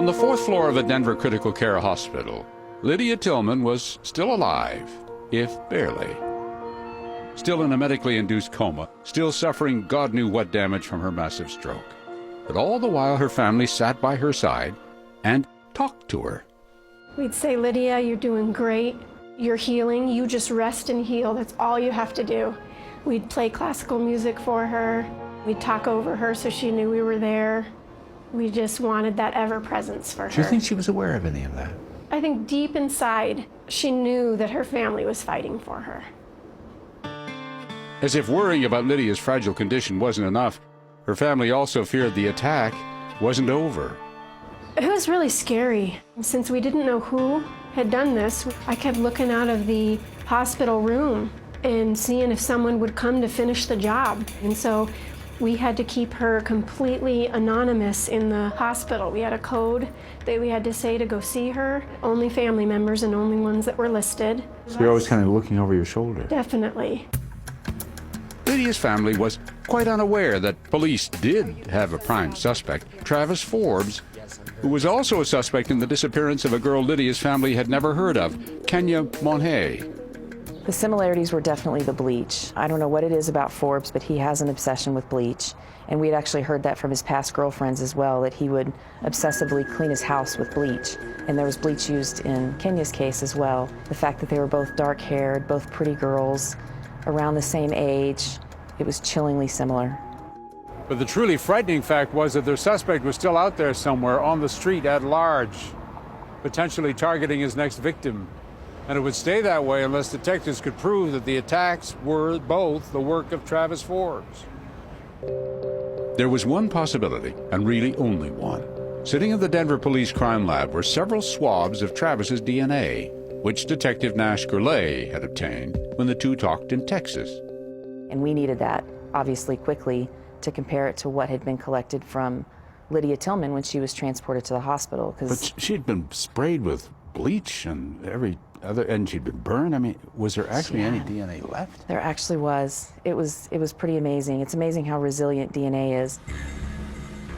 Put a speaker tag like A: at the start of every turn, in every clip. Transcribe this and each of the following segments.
A: On the fourth floor of a Denver critical care hospital, Lydia Tillman was still alive, if barely. Still in a medically induced coma, still suffering God knew what damage from her massive stroke. But all the while her family sat by her side and talked to her.
B: We'd say, Lydia, you're doing great. You're healing. You just rest and heal. That's all you have to do. We'd play classical music for her. We'd talk over her so she knew we were there. We just wanted that ever-presence for her.
A: Do you think she was aware of any of that?
B: I think deep inside, she knew that her family was fighting for her.
A: As if worrying about Lydia's fragile condition wasn't enough, her family also feared the attack wasn't over.
B: It was really scary. Since we didn't know who had done this, I kept looking out of the hospital room and seeing if someone would come to finish the job. And so we had to keep her completely anonymous in the hospital. We had a code that we had to say to go see her. Only family members and only ones that were listed.
C: So you're always kind of looking over your shoulder.
B: Definitely.
A: Lydia's family was quite unaware that police did have a prime suspect, Travis Forbes, who was also a suspect in the disappearance of a girl Lydia's family had never heard of, Kenya Monhay.
D: The similarities were definitely the bleach. I don't know what it is about Forbes, but he has an obsession with bleach. And we'd actually heard that from his past girlfriends as well, that he would obsessively clean his house with bleach. And there was bleach used in Kenya's case as well. The fact that they were both dark-haired, both pretty girls, around the same age, it was chillingly similar.
E: But the truly frightening fact was that their suspect was still out there somewhere on the street at large, potentially targeting his next victim. And it would stay that way unless detectives could prove that the attacks were both the work of Travis Forbes.
A: There was one possibility, and really only one. Sitting in the Denver Police Crime Lab were several swabs of Travis's DNA, which Detective Nash Gurley had obtained when the two talked in Texas.
D: And we needed that, obviously, quickly to compare it to what had been collected from Lydia Tillman when she was transported to the hospital.
A: But she'd been sprayed with bleach and and she'd been burned. I mean, was there actually any DNA left?
D: There actually was. It was pretty amazing. It's amazing how resilient DNA is.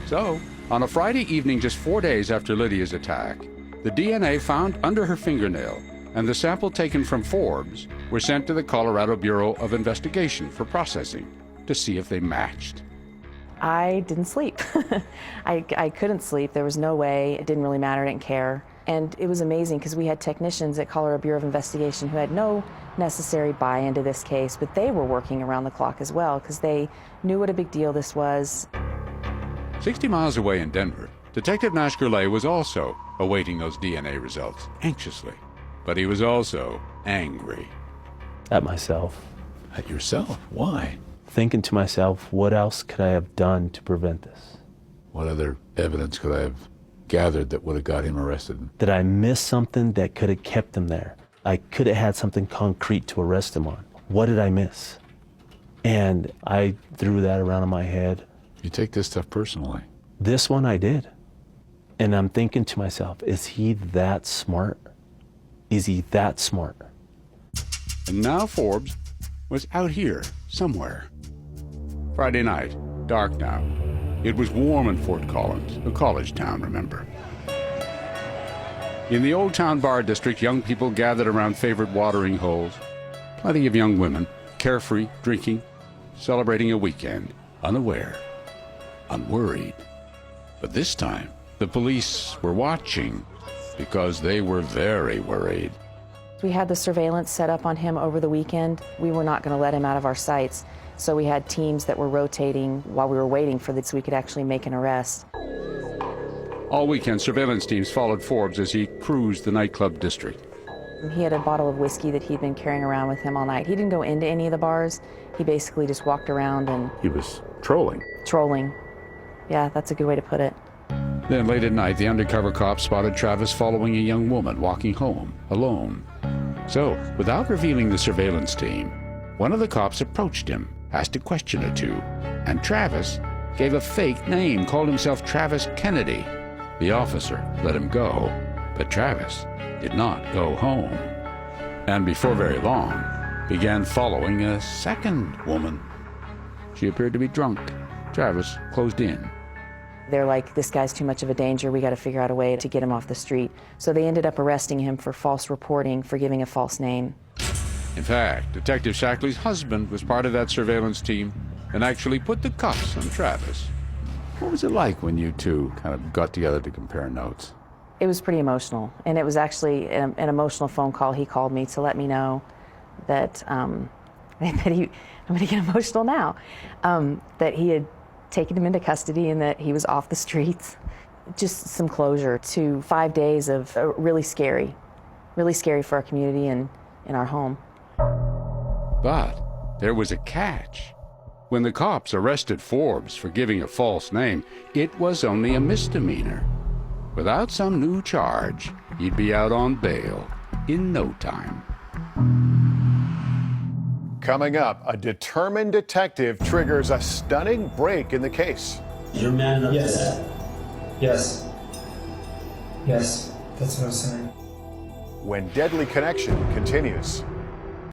A: So, on a Friday evening just 4 days after Lydia's attack, the DNA found under her fingernail and the sample taken from Forbes were sent to the Colorado Bureau of Investigation for processing to see if they matched.
D: I didn't sleep. I couldn't sleep. There was no way. It didn't really matter. I didn't care. And it was amazing because we had technicians at Colorado Bureau of Investigation who had no necessary buy-in to this case, but they were working around the clock as well because they knew what a big deal this was.
A: 60 miles away in Denver, Detective Nash Gurley was also awaiting those DNA results anxiously. But he was also angry.
F: At myself.
A: At yourself? Why?
F: Thinking to myself, what else could I have done to prevent this?
A: What other evidence could I have gathered that would have got him arrested?
F: Did I miss something that could have kept him there? I could have had something concrete to arrest him on. What did I miss? And I threw that around in my head.
A: You take this stuff personally.
F: This one I did. And I'm thinking to myself, is he that smart? Is he that smart?
A: And now Forbes was out here somewhere. Friday night, dark now. It was warm in Fort Collins, a college town, remember. In the Old Town Bar District, young people gathered around favorite watering holes. Plenty of young women, carefree, drinking, celebrating a weekend, unaware, unworried. But this time, the police were watching because they were very worried.
D: We had the surveillance set up on him over the weekend. We were not going to let him out of our sights. So we had teams that were rotating while we were waiting for this so we could actually make an arrest.
A: All weekend, surveillance teams followed Forbes as he cruised the nightclub district.
D: He had a bottle of whiskey that he'd been carrying around with him all night. He didn't go into any of the bars. He basically just walked around and...
A: He was trolling.
D: Trolling. Yeah, that's a good way to put it.
A: Then late at night, the undercover cops spotted Travis following a young woman walking home, alone. So, without revealing the surveillance team, one of the cops approached him, asked a question or two, and Travis gave a fake name, called himself Travis Kennedy. The officer let him go, but Travis did not go home. And before very long, began following a second woman. She appeared to be drunk. Travis closed in.
D: They're like, this guy's too much of a danger, we got to figure out a way to get him off the street. So they ended up arresting him for false reporting, for giving a false name.
A: In fact, Detective Shackley's husband was part of that surveillance team and actually put the cuffs on Travis. What was it like when you two kind of got together to compare notes?
D: It was pretty emotional, and it was actually an emotional phone call. He called me to let me know that, I'm going to get emotional now, that he had taken him into custody and that he was off the streets. Just some closure to 5 days of really scary for our community and in our home.
A: But there was a catch. When the cops arrested Forbes for giving a false name, it was only a misdemeanor. Without some new charge, he'd be out on bail in no time.
G: Coming up, a determined detective triggers a stunning break in the case.
H: You're man enough to that.
I: Yes. Yes, that's what I'm saying.
G: When Deadly Connection continues.